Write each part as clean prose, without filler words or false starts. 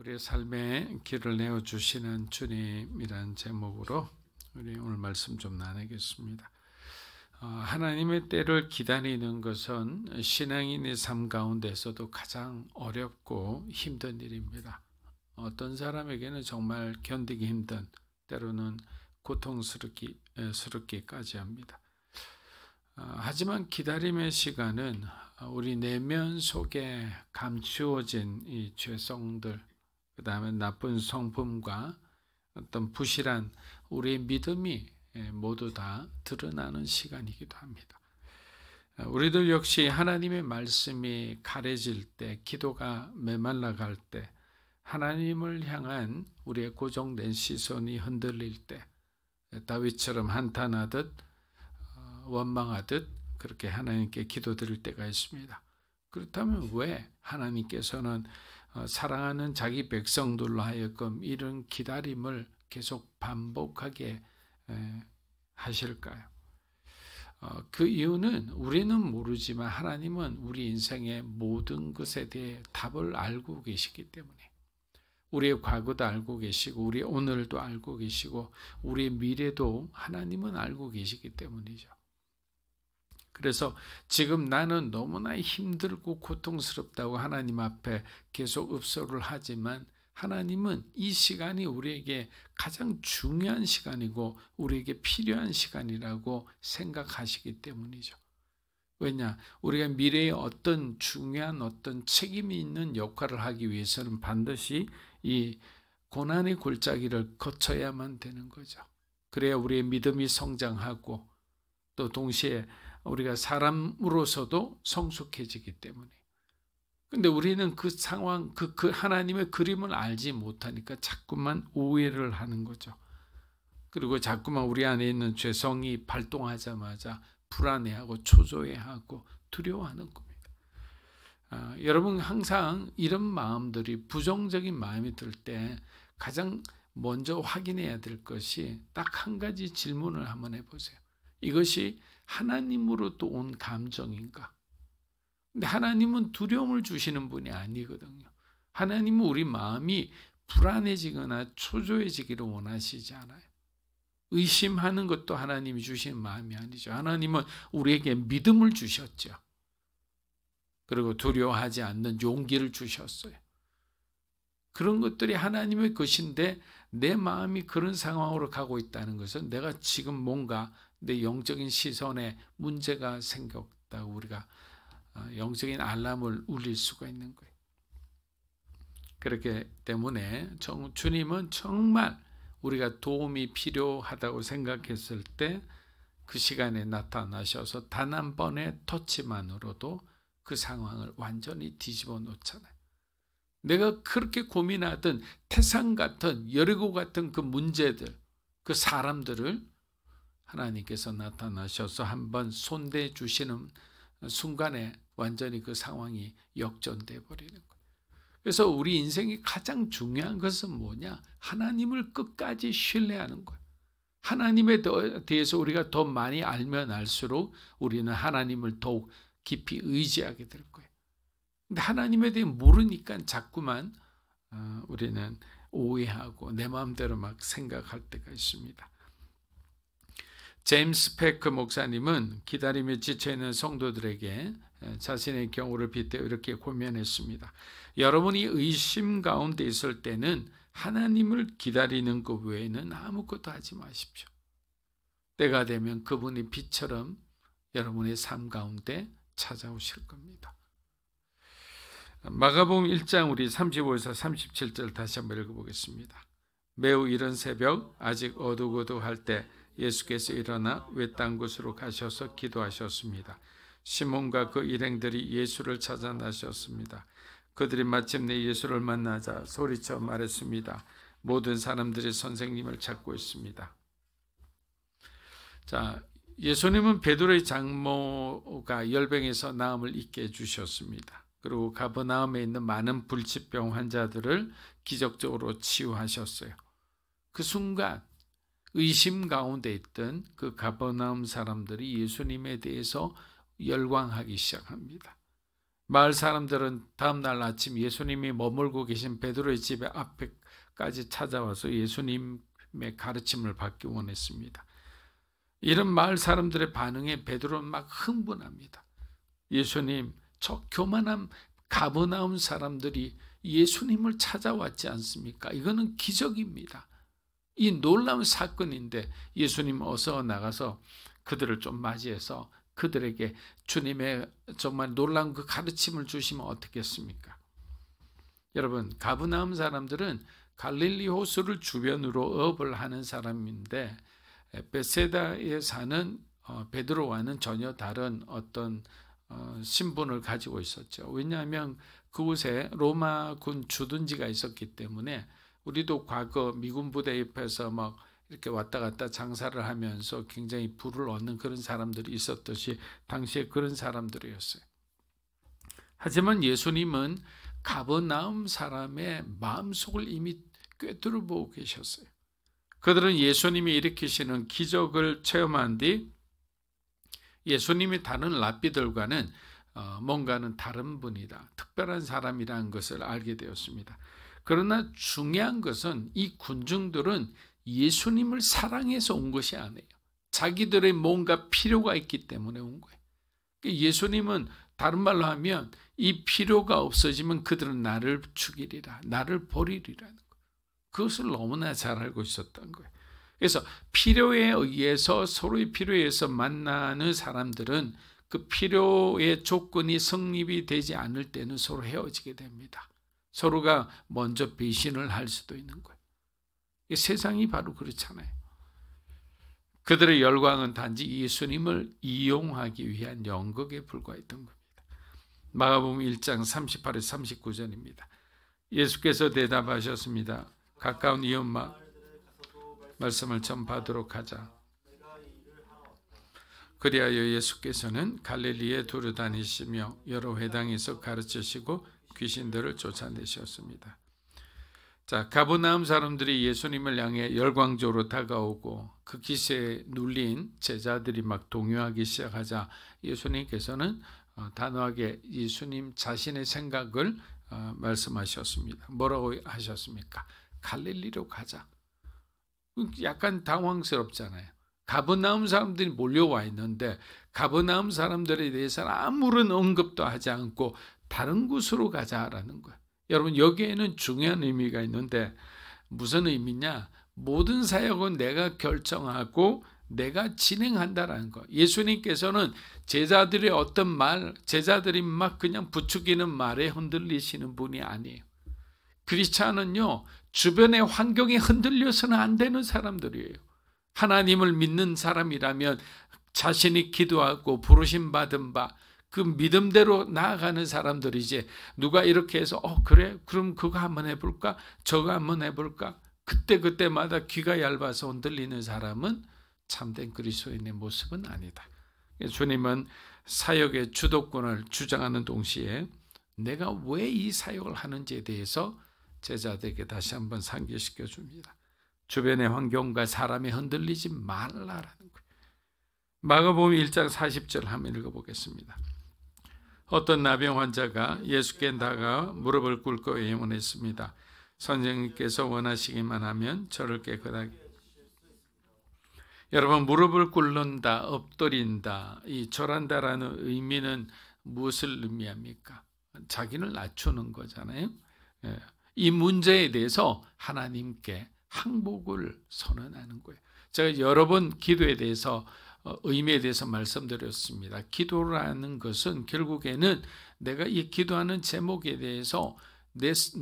우리의 삶에 길을 내어주시는 주님이란 제목으로 우리 오늘 말씀 좀 나누겠습니다. 하나님의 때를 기다리는 것은 신앙인의 삶 가운데서도 가장 어렵고 힘든 일입니다. 어떤 사람에게는 정말 견디기 힘든, 때로는 고통스럽기까지 합니다. 하지만 기다림의 시간은 우리 내면 속에 감추어진 이 죄성들, 그 다음에 나쁜 성품과 어떤 부실한 우리의 믿음이 모두 다 드러나는 시간이기도 합니다. 우리들 역시 하나님의 말씀이 가려질 때, 기도가 메말라갈 때, 하나님을 향한 우리의 고정된 시선이 흔들릴 때, 다윗처럼 한탄하듯 원망하듯 그렇게 하나님께 기도드릴 때가 있습니다. 그렇다면 왜 하나님께서는 사랑하는 자기 백성들로 하여금 이런 기다림을 계속 반복하게 하실까요? 그 이유는 우리는 모르지만 하나님은 우리 인생의 모든 것에 대해 답을 알고 계시기 때문에, 우리의 과거도 알고 계시고 우리의 오늘도 알고 계시고 우리의 미래도 하나님은 알고 계시기 때문이죠. 그래서 지금 나는 너무나 힘들고 고통스럽다고 하나님 앞에 계속 읍소를 하지만, 하나님은 이 시간이 우리에게 가장 중요한 시간이고 우리에게 필요한 시간이라고 생각하시기 때문이죠. 왜냐? 우리가 미래에 어떤 중요한 어떤 책임이 있는 역할을 하기 위해서는 반드시 이 고난의 골짜기를 거쳐야만 되는 거죠. 그래야 우리의 믿음이 성장하고 또 동시에 우리가 사람으로서도 성숙해지기 때문에. 근데 우리는 그 상황, 그 하나님의 그림을 알지 못하니까 자꾸만 오해를 하는 거죠. 그리고 자꾸만 우리 안에 있는 죄성이 발동하자마자 불안해하고 초조해하고 두려워하는 겁니다. 여러분, 항상 이런 마음들이, 부정적인 마음이 들 때 가장 먼저 확인해야 될 것이 딱 한 가지 질문을 한번 해보세요. 이것이 하나님으로부터 온 감정인가? 근데 하나님은 두려움을 주시는 분이 아니거든요. 하나님은 우리 마음이 불안해지거나 초조해지기를 원하시지 않아요. 의심하는 것도 하나님이 주시는 마음이 아니죠. 하나님은 우리에게 믿음을 주셨죠. 그리고 두려워하지 않는 용기를 주셨어요. 그런 것들이 하나님의 것인데 내 마음이 그런 상황으로 가고 있다는 것은 내가 지금 뭔가 내 영적인 시선에 문제가 생겼다고 우리가 영적인 알람을 울릴 수가 있는 거예요. 그렇기 때문에 주님은 정말 우리가 도움이 필요하다고 생각했을 때 그 시간에 나타나셔서 단 한 번의 터치만으로도 그 상황을 완전히 뒤집어 놓잖아요. 내가 그렇게 고민하던 태산 같은, 여리고 같은 그 문제들, 그 사람들을 하나님께서 나타나셔서 한번 손대 주시는 순간에 완전히 그 상황이 역전돼 버리는 거예요. 그래서 우리 인생이 가장 중요한 것은 뭐냐? 하나님을 끝까지 신뢰하는 거예요. 하나님에 대해서 우리가 더 많이 알면 알수록 우리는 하나님을 더욱 깊이 의지하게 될 거예요. 근데 하나님에 대해 모르니까 자꾸만 우리는 오해하고 내 마음대로 막 생각할 때가 있습니다. 제임스 패크 목사님은 기다림에 지쳐있는 성도들에게 자신의 경우를 빗대어 이렇게 고면했습니다. 여러분이 의심 가운데 있을 때는 하나님을 기다리는 것 외에는 아무것도 하지 마십시오. 때가 되면 그분이 빛처럼 여러분의 삶 가운데 찾아오실 겁니다. 마가복음 1장 우리 35에서 37절 다시 한번 읽어보겠습니다. 매우 이른 새벽 아직 어둑어둑할 때 예수께서 일어나 외딴 곳으로 가셔서 기도하셨습니다. 시몬과 그 일행들이 예수를 찾아 나셨습니다. 그들이 마침내 예수를 만나자 소리쳐 말했습니다. 모든 사람들이 선생님을 찾고 있습니다. 자, 예수님은 베드로의 장모가 열병에서 나음을 잊게 해주셨습니다. 그리고 가버나움에 있는 많은 불치병 환자들을 기적적으로 치유하셨어요. 그 순간 의심 가운데 있던 그 가버나움 사람들이 예수님에 대해서 열광하기 시작합니다. 마을 사람들은 다음날 아침 예수님이 머물고 계신 베드로의 집에 앞에까지 찾아와서 예수님의 가르침을 받기 원했습니다. 이런 마을 사람들의 반응에 베드로는 막 흥분합니다. 예수님, 저 교만한 가버나움 사람들이 예수님을 찾아왔지 않습니까? 이거는 기적입니다. 이 놀라운 사건인데 예수님 어서 나가서 그들을 좀 맞이해서 그들에게 주님의 정말 놀라운 그 가르침을 주시면 어떻겠습니까? 여러분, 가버나움 사람들은 갈릴리 호수를 주변으로 어업을 하는 사람인데 베세다에 사는 베드로와는 전혀 다른 어떤 신분을 가지고 있었죠. 왜냐하면 그곳에 로마군 주둔지가 있었기 때문에 우리도 과거 미군 부대 옆에서 막 이렇게 왔다 갔다 장사를 하면서 굉장히 부를 얻는 그런 사람들이 있었듯이 당시에 그런 사람들이었어요. 하지만 예수님은 가버나움 사람의 마음속을 이미 꿰뚫어 보고 계셨어요. 그들은 예수님이 일으키시는 기적을 체험한 뒤 예수님이 다른 랍비들과는 뭔가는 다른 분이다, 특별한 사람이라는 것을 알게 되었습니다. 그러나 중요한 것은 이 군중들은 예수님을 사랑해서 온 것이 아니에요. 자기들의 뭔가 필요가 있기 때문에 온 거예요. 예수님은 다른 말로 하면 이 필요가 없어지면 그들은 나를 죽이리라, 나를 버리리라는 거예요. 그것을 너무나 잘 알고 있었던 거예요. 그래서 필요에 의해서, 서로의 필요에 의해서 만나는 사람들은 그 필요의 조건이 성립이 되지 않을 때는 서로 헤어지게 됩니다. 서로가 먼저 배신을 할 수도 있는 거예요. 세상이 바로 그렇잖아요. 그들의 열광은 단지 예수님을 이용하기 위한 연극에 불과했던 겁니다. 마가복음 1장 38에서 39절입니다. 예수께서 대답하셨습니다. 가까운 이웃마 말씀을 전파하도록 하자. 그리하여 예수께서는 갈릴리에 두루 다니시며 여러 회당에서 가르치시고 귀신들을 쫓아내셨습니다. 자, 가버나움 사람들이 예수님을 향해 열광적으로 다가오고 그 기세에 눌린 제자들이 막 동요하기 시작하자 예수님께서는 단호하게 예수님 자신의 생각을 말씀하셨습니다. 뭐라고 하셨습니까? 갈릴리로 가자. 약간 당황스럽잖아요. 가버나움 사람들이 몰려와 있는데 가버나움 사람들에 대해서는 아무런 언급도 하지 않고 다른 곳으로 가자라는 거예요. 여러분, 여기에는 중요한 의미가 있는데 무슨 의미냐? 모든 사역은 내가 결정하고 내가 진행한다라는 거예요. 예수님께서는 제자들의 어떤 말, 제자들이 막 그냥 부추기는 말에 흔들리시는 분이 아니에요. 크리스찬은요, 주변의 환경에 흔들려서는 안 되는 사람들이에요. 하나님을 믿는 사람이라면 자신이 기도하고 부르심 받은 바 그 믿음대로 나아가는 사람들이지, 누가 이렇게 해서 그래? 그럼 그거 한번 해볼까? 저거 한번 해볼까? 그때마다 귀가 얇아서 흔들리는 사람은 참된 그리스도인의 모습은 아니다. 주님은 사역의 주도권을 주장하는 동시에 내가 왜 이 사역을 하는지에 대해서 제자들에게 다시 한번 상기시켜 줍니다. 주변의 환경과 사람이 흔들리지 말라라는 거예요. 마가복음 1장 40절 한번 읽어보겠습니다. 어떤 나병 환자가 예수께 다가가 무릎을 꿇고 예문했습니다. 선생님께서 원하시기만 하면 저를 깨끗하게. 여러분, 무릎을 꿇는다, 엎드린다, 이 절한다라는 의미는 무엇을 의미합니까? 자기를 낮추는 거잖아요. 이 문제에 대해서 하나님께 항복을 선언하는 거예요. 제가 여러 번 기도에 대해서 의미에 대해서 말씀드렸습니다. 기도라는 것은 결국에는 내가 이 기도하는 제목에 대해서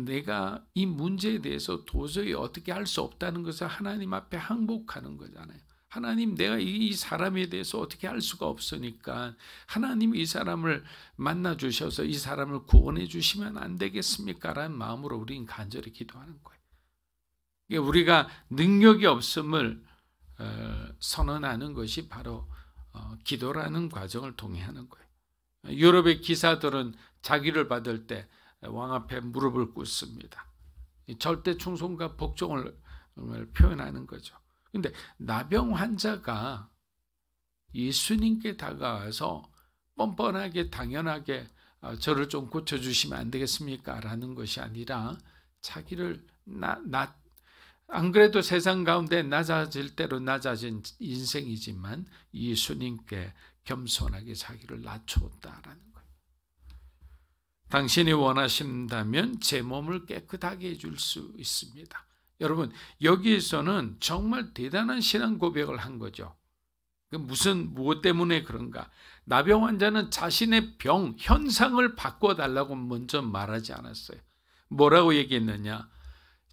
내가 이 문제에 대해서 도저히 어떻게 할 수 없다는 것을 하나님 앞에 항복하는 거잖아요. 하나님, 내가 이 사람에 대해서 어떻게 할 수가 없으니까 하나님 이 사람을 만나 주셔서 이 사람을 구원해 주시면 안 되겠습니까? 라는 마음으로 우리는 간절히 기도하는 거예요. 우리가 능력이 없음을 선언하는 것이 바로 기도라는 과정을 통해 하는 거예요. 유럽의 기사들은 자기를 받을 때 왕 앞에 무릎을 꿇습니다. 절대 충성과 복종을 표현하는 거죠. 근데 나병 환자가 예수님께 다가와서 뻔뻔하게 당연하게 저를 좀 고쳐주시면 안 되겠습니까? 라는 것이 아니라 자기를 안 그래도 세상 가운데 낮아질 대로 낮아진 인생이지만 예수님께 겸손하게 자기를 낮추었다라는 거예요. 당신이 원하신다면 제 몸을 깨끗하게 해줄 수 있습니다. 여러분, 여기에서는 정말 대단한 신앙 고백을 한 거죠. 무엇 때문에 그런가? 나병 환자는 자신의 병, 현상을 바꿔달라고 먼저 말하지 않았어요. 뭐라고 얘기했느냐?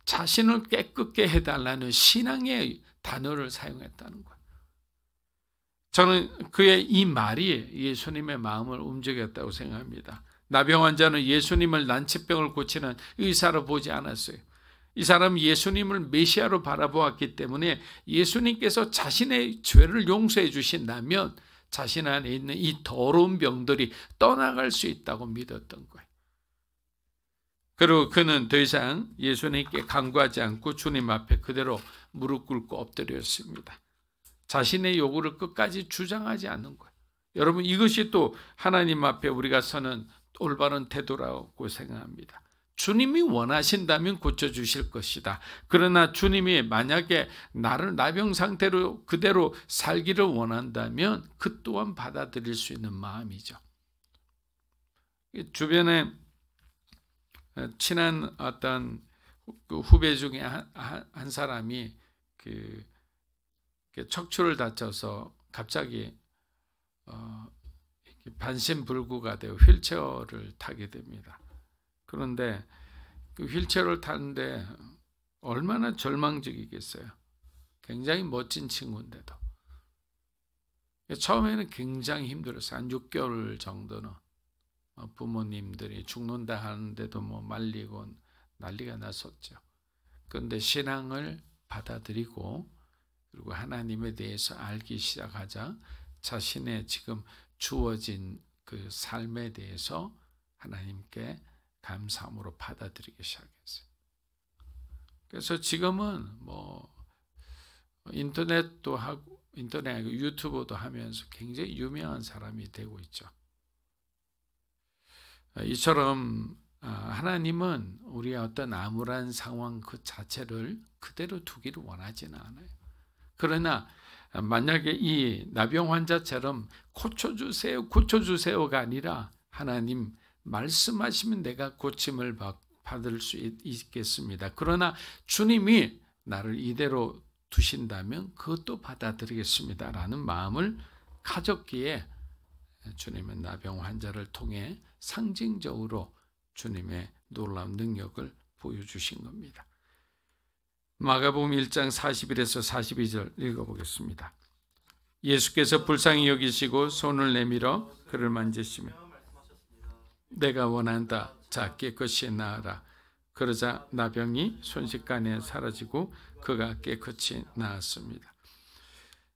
자신을 깨끗게 해달라는 신앙의 단어를 사용했다는 거예요. 저는 그의 이 말이 예수님의 마음을 움직였다고 생각합니다. 나병 환자는 예수님을 난치병을 고치는 의사로 보지 않았어요. 이 사람은 예수님을 메시아로 바라보았기 때문에 예수님께서 자신의 죄를 용서해 주신다면 자신 안에 있는 이 더러운 병들이 떠나갈 수 있다고 믿었던 거예요. 그리고 그는 더 이상 예수님께 간구하지 않고 주님 앞에 그대로 무릎 꿇고 엎드렸습니다. 자신의 요구를 끝까지 주장하지 않는 거예요. 여러분, 이것이 또 하나님 앞에 우리가 서는 올바른 태도라고 생각합니다. 주님이 원하신다면 고쳐주실 것이다. 그러나 주님이 만약에 나를 나병 상태로 그대로 살기를 원한다면 그 또한 받아들일 수 있는 마음이죠. 주변에 친한 어떤 후배 중에 한 사람이 척추를 다쳐서 갑자기 반신불구가 되어 휠체어를 타게 됩니다. 그런데 그 휠체어를 타는데 얼마나 절망적이겠어요. 굉장히 멋진 친구인데도. 처음에는 굉장히 힘들었어요. 한 6개월 정도는 부모님들이 죽는다 하는데도 말리고 난리가 났었죠. 그런데 신앙을 받아들이고 그리고 하나님에 대해서 알기 시작하자 자신의 지금 주어진 그 삶에 대해서 하나님께 감사함으로 받아들이기 시작했어요. 그래서 지금은 인터넷도 하고 유튜브도 하면서 굉장히 유명한 사람이 되고 있죠. 이처럼 하나님은 우리의 어떤 암울한 상황 그 자체를 그대로 두기를 원하지는 않아요. 그러나 만약에 이 나병 환자처럼 고쳐주세요가 아니라 하나님 말씀하시면 내가 고침을 받을 수 있겠습니다. 그러나 주님이 나를 이대로 두신다면 그것도 받아들이겠습니다. 라는 마음을 가졌기에 주님은 나병 환자를 통해 상징적으로 주님의 놀라운 능력을 보여주신 겁니다. 마가복음 1장 41에서 42절 읽어보겠습니다. 예수께서 불쌍히 여기시고 손을 내밀어 그를 만지시며 내가 원한다. 자, 깨끗이 나아라. 그러자 나병이 순식간에 사라지고 그가 깨끗이 나았습니다.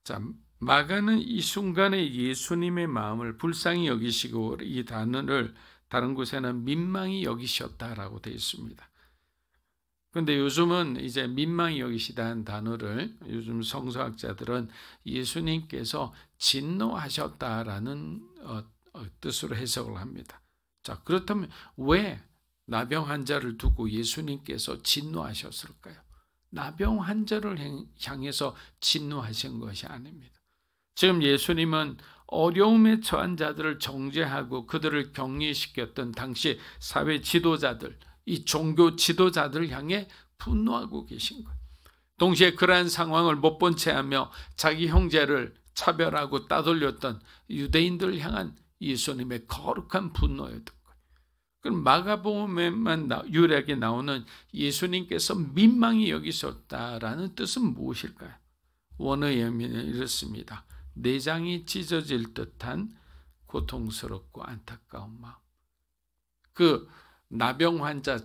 자, 마가는 이 순간에 예수님의 마음을 불쌍히 여기시고 이 단어를 다른 곳에는 민망히 여기셨다라고 되어 있습니다. 그런데 요즘은 이제 민망히 여기시다는 단어를 요즘 성서학자들은 예수님께서 진노하셨다라는 뜻으로 해석을 합니다. 자, 그렇다면 왜 나병 환자를 두고 예수님께서 진노하셨을까요? 나병 환자를 향해서 진노하신 것이 아닙니다. 지금 예수님은 어려움에 처한 자들을 정죄하고 그들을 격리시켰던 당시 사회 지도자들, 이 종교 지도자들을 향해 분노하고 계신 거예요. 동시에 그러한 상황을 못 본 채 하며 자기 형제를 차별하고 따돌렸던 유대인들을 향한 예수님의 거룩한 분노였던 거예요. 그럼 마가복음에만 유일하게 나오는 예수님께서 민망히 여기셨다라는 뜻은 무엇일까요? 원어의 의미는 이렇습니다. 내장이 찢어질 듯한 고통스럽고 안타까운 마음. 그 나병 환자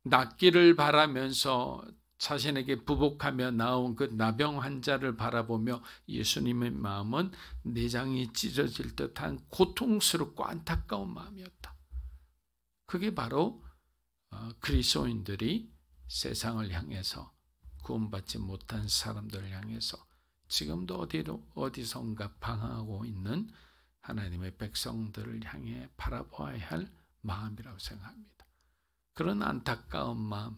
낫기를 바라면서 자신에게 부복하며 나온 그 나병 환자를 바라보며 예수님의 마음은 내장이 찢어질 듯한 고통스럽고 안타까운 마음이었다. 그게 바로 그리스도인들이 세상을 향해서 구원받지 못한 사람들을 향해서 지금도 어디선가 방황하고 있는 하나님의 백성들을 향해 바라보아야 할 마음이라고 생각합니다. 그런 안타까운 마음,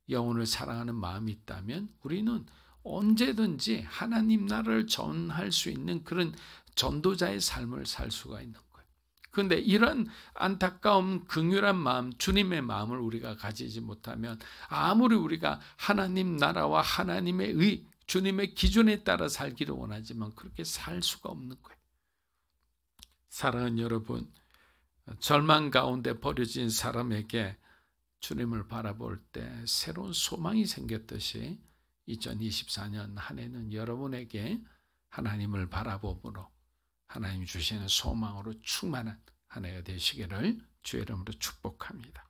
영혼을 사랑하는 마음이 있다면 우리는 언제든지 하나님 나라를 전할 수 있는 그런 전도자의 삶을 살 수가 있는 거예요. 그런데 이런 안타까움, 긍휼한 마음, 주님의 마음을 우리가 가지지 못하면 아무리 우리가 하나님 나라와 하나님의 주님의 기준에 따라 살기를 원하지만 그렇게 살 수가 없는 거예요. 사랑하는 여러분, 절망 가운데 버려진 사람에게 주님을 바라볼 때 새로운 소망이 생겼듯이 2024년 한 해는 여러분에게 하나님을 바라봄으로 하나님 주시는 소망으로 충만한 한 해가 되시기를 주의 이름으로 축복합니다.